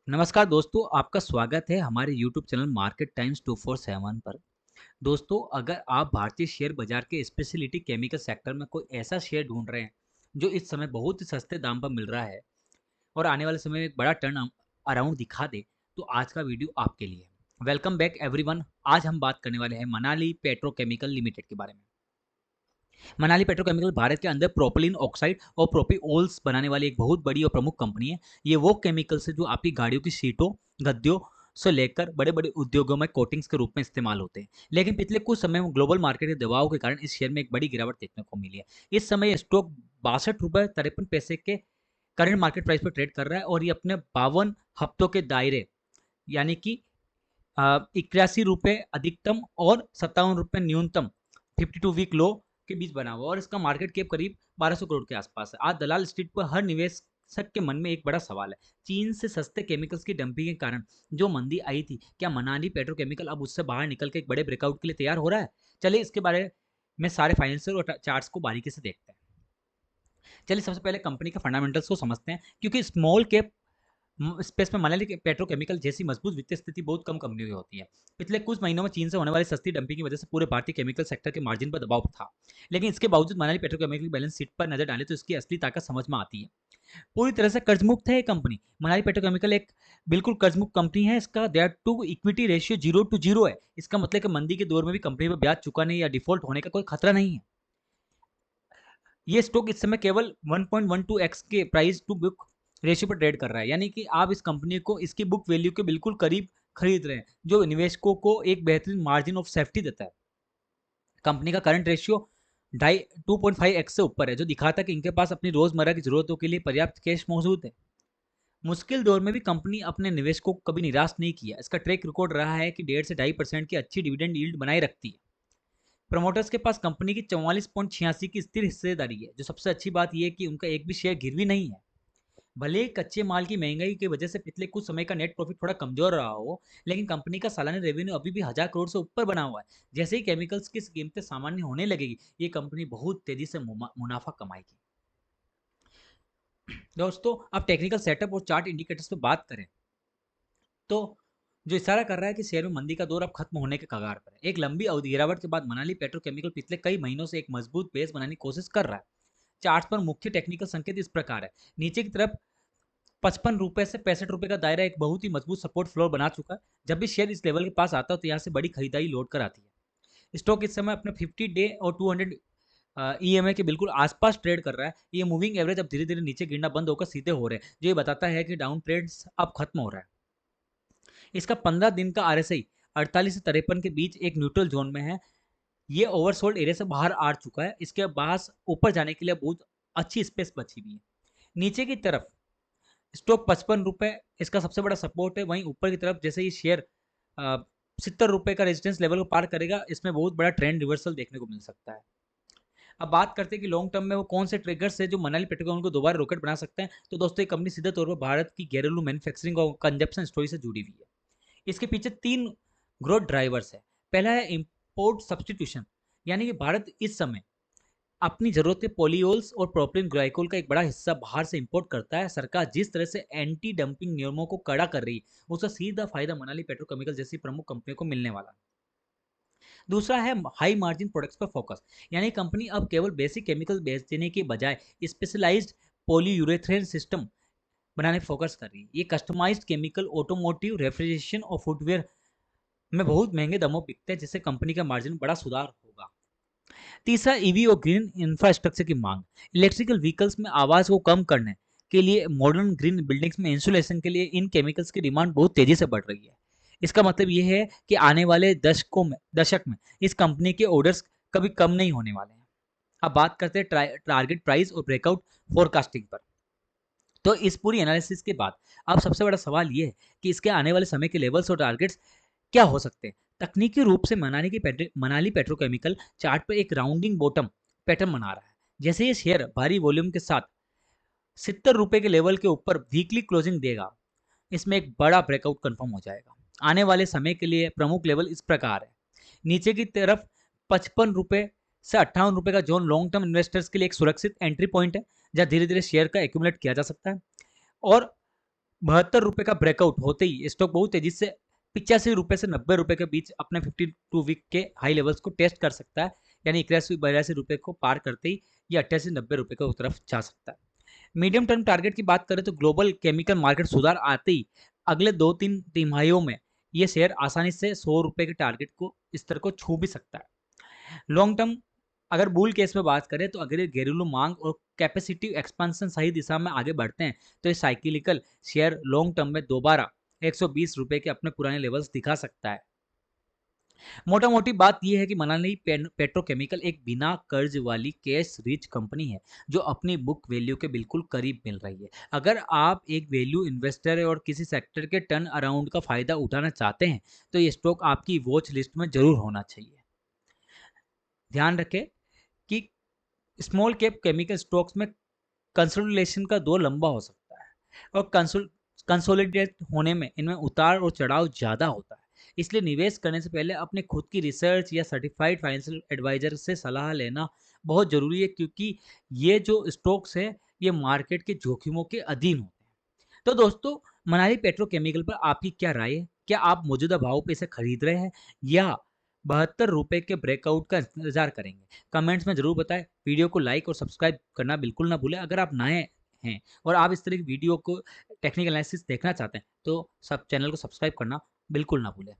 नमस्कार दोस्तों, आपका स्वागत है हमारे YouTube चैनल मार्केट टाइम्स 247 पर। दोस्तों, अगर आप भारतीय शेयर बाजार के स्पेशलिटी केमिकल सेक्टर में कोई ऐसा शेयर ढूंढ रहे हैं जो इस समय बहुत ही सस्ते दाम पर मिल रहा है और आने वाले समय में एक बड़ा टर्न अराउंड दिखा दे, तो आज का वीडियो आपके लिए है। Welcome back everyone. आज हम बात करने वाले हैं मनाली पेट्रोकेमिकल लिमिटेड के बारे में। मनाली पेट्रोकेमिकल भारत के अंदर प्रोपिलीन ऑक्साइड और प्रोपीओल्स बनाने वाली एक बहुत बड़ी और प्रमुख कंपनी है। ये वो केमिकल्स है जो आपकी गाड़ियों की सीटों, गद्दियों से लेकर बड़े बड़े उद्योगों में कोटिंग्स के रूप में इस्तेमाल होते हैं। लेकिन पिछले कुछ समय में ग्लोबल मार्केट के दबाव के कारण इस शेयर में एक बड़ी गिरावट देखने को मिली है। इस समय ये स्टॉक 62 रुपये 53 पैसे के करंट मार्केट प्राइस पर ट्रेड कर रहा है और ये अपने 52 हफ्तों के दायरे यानी कि 81 रुपये अधिकतम और 57 रुपये न्यूनतम 52 वीक लो के बीच बना हुआ और इसका मार्केट कैप करीब 1200 करोड़ के आसपास है। आज दलाल स्ट्रीट पर हर निवेशक के मन में एक बड़ा सवाल है। चीन से सस्ते केमिकल्स की डंपिंग के कारण जो मंदी आई थी, क्या मनाली पेट्रोकेमिकल अब उससे बाहर निकल के एक बड़े ब्रेकआउट के लिए तैयार हो रहा है? चलिए इसके बारे में सारे फाइनेंशियल और चार्ट्स को बारीकी से देखते हैं। चलिए सबसे पहले कंपनी के फंडामेंटल्स को समझते हैं, क्योंकि स्मॉल कैप स्पेस में मनाली पेट्रोकेमिकल जैसी मजबूत वित्तीय स्थिति बहुत कम कंपनियों की होती है। पिछले कुछ महीनों में चीन से होने वाली सस्ती डंपिंग की वजह से पूरे भारतीय केमिकल सेक्टर के मार्जिन पर दबाव था। लेकिन इसके बावजूद मनाली पेट्रोकेमिकल बैलेंस शीट पर नजर डालें तो इसकी असली ताकत समझ में आती है। पूरी तरह से कर्जमुक्त है ये कंपनी। मनाली पेट्रोकेमिकल एक बिल्कुल कर्जमुक्त कंपनी है। इसका debt to equity ratio 0 to 0 है। इसका मतलब कि मंदी के दौर में भी कंपनी पर ब्याज चुकाने या डिफॉल्ट होने का कोई खतरा नहीं है। ये स्टॉक इस समय केवल 1.12x के प्राइस टू बुक रेशियो पर ट्रेड कर रहा है, यानी कि आप इस कंपनी को इसकी बुक वैल्यू के बिल्कुल करीब खरीद रहे हैं, जो निवेशकों को एक बेहतरीन मार्जिन ऑफ सेफ्टी देता है। कंपनी का करंट रेशियो 2.5x से ऊपर है, जो दिखाता है कि इनके पास अपनी रोजमर्रा की जरूरतों के लिए पर्याप्त कैश मौजूद है। मुश्किल दौर में भी कंपनी अपने निवेशकों को कभी निराश नहीं किया। इसका ट्रैक रिकॉर्ड रहा है कि 1.5 से 2.5% की अच्छी डिविडेंड यील्ड बनाए रखती है। प्रमोटर्स के पास कंपनी की 44.86 की स्थिर हिस्सेदारी है। जो सबसे अच्छी बात यह है कि उनका एक भी शेयर गिरवी नहीं है। भले ही कच्चे माल की महंगाई की वजह से पिछले कुछ समय का नेट प्रॉफिट थोड़ा कमजोर रहा हो, लेकिन कंपनी का सालाना रेवेन्यू अभी भी 1000 करोड़ से ऊपर बना हुआ है। जैसे ही केमिकल्स की कीमतें सामान्य होने लगेगी, ये कंपनी बहुत तेजी से मुनाफा कमाएगी। दोस्तों, अब टेक्निकल सेटअप और चार्ट इंडिकेटर्स पे बात करें तो जो इशारा कर रहा है कि शेयर में मंदी का दौर अब खत्म होने के कगार पर है। एक लंबी अवधि गिरावट के बाद मनाली पेट्रोकेमिकल पिछले कई महीनों से एक मजबूत बेस बनाने की कोशिश कर रहा है। चार्ट पर मुख्य टेक्निकल संकेत इस प्रकार है। नीचे की तरफ 55 रुपए से 65 रुपए का दायरा एक बहुत ही मजबूत सपोर्ट फ्लोर बना चुका है। जब भी शेयर इस लेवल के पास आता है तो यहाँ से बड़ी खरीदारी लौट कर आती है। स्टॉक इस समय अपने 50 डे और 200 ईएमए के बिल्कुल आसपास ट्रेड कर रहा है। ये मूविंग एवरेज अब धीरे धीरे नीचे गिरना बंद होकर सीधे हो रहे हैं, जो ये बताता है कि डाउन ट्रेड अब खत्म हो रहा है। इसका 15 दिन का आरएसआई 48 से 53 के बीच एक न्यूट्रल जोन में है। ये ओवरसोल्ड एरिया से बाहर आ चुका है। इसके बाद ऊपर जाने के लिए बहुत अच्छी स्पेस बची हुई है। नीचे की तरफ स्टॉक 55 रुपए इसका सबसे बड़ा सपोर्ट है। वहीं ऊपर की तरफ जैसे ये शेयर 70 रुपए का रेजिस्टेंस लेवल को पार करेगा, इसमें बहुत बड़ा ट्रेंड रिवर्सल देखने को मिल सकता है। अब बात करते हैं कि लॉन्ग टर्म में वो कौन से ट्रिगर्स है जो मनाली पेट्रोकेमिकल को दोबारा रॉकेट बना सकते हैं। तो दोस्तों, ये कंपनी सीधे तौर पर भारत की घरेलू मैन्युफैक्चरिंग और कंजप्शन स्टोरी से जुड़ी हुई है। इसके पीछे 3 ग्रोथ ड्राइवर्स है। पहला है इंपोर्ट सब्सटीट्यूशन, यानी कि भारत इस समय अपनी जरूरत के पॉलीओल्स और प्रोपिलीन ग्लाइकोल का एक बड़ा हिस्सा बाहर से इंपोर्ट करता है। सरकार जिस तरह से एंटी डंपिंग नियमों को कड़ा कर रही है, उसका सीधा फायदा मनाली पेट्रोकेमिकल जैसी प्रमुख कंपनियों को मिलने वाला है। दूसरा है हाई मार्जिन प्रोडक्ट्स पर फोकस, यानी कंपनी अब केवल बेसिक केमिकल बेचने के बजाय स्पेशलाइज्ड पॉलीयूरेथेन सिस्टम बनाने पर फोकस कर रही है। ये कस्टमाइज्ड केमिकल ऑटोमोटिव, रेफ्रिजरेशन और फुटवेयर में बहुत महंगे दामों बिकते हैं, जिससे कंपनी का मार्जिन बड़ा सुधार होगा। तीसरा, ईवी और ग्रीन इंफ्रास्ट्रक्चर की मांग। इलेक्ट्रिकल व्हीकल्स में आवाज को कम करने के लिए मॉडर्न ग्रीन बिल्डिंग्स में इंसुलेशन के लिए इन केमिकल्स की डिमांड बहुत तेजी से बढ़ रही है। इसका मतलब यह है कि आने वाले दशक में इस कंपनी के ऑर्डर्स कभी कम नहीं होने वाले हैं। अब बात करते हैं टारगेट प्राइस और ब्रेकआउट फोरकास्टिंग पर। तो इस पूरी एनालिसिस के बाद अब सबसे बड़ा सवाल यह है कि इसके आने वाले समय के लेवल्स और टारगेट्स क्या हो सकते हैं। तकनीकी रूप से मनाली पेट्रोकेमिकल चार्ट पर एक राउंडिंग बॉटम पैटर्न बना रहा है। जैसे ये शेयर भारी वॉल्यूम के साथ 70 रुपए के लेवल के ऊपर वीकली क्लोजिंग देगा, इसमें एक बड़ा ब्रेकआउट कंफर्म हो जाएगा। आने वाले समय के लिए प्रमुख लेवल इस प्रकार है। नीचे की तरफ 55 रुपए से 58 रुपए का जोन लॉन्ग टर्म इन्वेस्टर्स के लिए एक सुरक्षित एंट्री पॉइंट है, जहां धीरे धीरे शेयर का एक्यूमुलेट किया जा सकता है। और ₹72 का ब्रेकआउट होते ही स्टॉक बहुत तेजी से ₹85 से ₹90 के बीच अपने 52 वीक के हाई लेवल्स को टेस्ट कर सकता है। यानी ₹81-82 को पार करते ही ये ₹88-90 की तरफ जा सकता है। मीडियम टर्म टारगेट की बात करें तो ग्लोबल केमिकल मार्केट सुधार आते ही अगले 2-3 तिमाहियों में ये शेयर आसानी से ₹100 के टारगेट को स्तर को छू भी सकता है। लॉन्ग टर्म अगर बुल केस में बात करें तो अगर घरेलू मांग और कैपेसिटी एक्सपेंशन सही दिशा में आगे बढ़ते हैं तो ये साइक्लिकल शेयर लॉन्ग टर्म में दोबारा ₹120 के अपने पुराने लेवल्स दिखा सकता है। मोटा मोटी बात यह है कि मनाली पेट्रोकेमिकल एक बिना कर्ज वाली कैश रिच कंपनी है जो अपनी बुक वैल्यू के बिल्कुल करीब मिल रही है। अगर आप एक वैल्यू इन्वेस्टर है और किसी सेक्टर के टर्न अराउंड का फायदा उठाना चाहते हैं तो ये स्टॉक आपकी वॉच लिस्ट में जरूर होना चाहिए। ध्यान रखें कि स्मॉल कैप केमिकल स्टॉक्स में कंसोलिडेशन का दौर लंबा हो सकता है और कंसोलिडेट होने में इनमें उतार और चढ़ाव ज़्यादा होता है। इसलिए निवेश करने से पहले अपने खुद की रिसर्च या सर्टिफाइड फाइनेंशियल एडवाइजर से सलाह लेना बहुत ज़रूरी है, क्योंकि ये जो स्टॉक्स है ये मार्केट के जोखिमों के अधीन होते हैं। तो दोस्तों, मनाली पेट्रोकेमिकल पर आपकी क्या राय है? क्या आप मौजूदा भाव पे इसे खरीद रहे हैं या ₹72 के ब्रेकआउट का इंतजार करेंगे? कमेंट्स में जरूर बताएं। वीडियो को लाइक और सब्सक्राइब करना बिल्कुल ना भूलें। अगर आप नए हैं और आप इस तरह की वीडियो को टेक्निकल एनालिसिस देखना चाहते हैं तो सब चैनल को सब्सक्राइब करना बिल्कुल ना भूलें।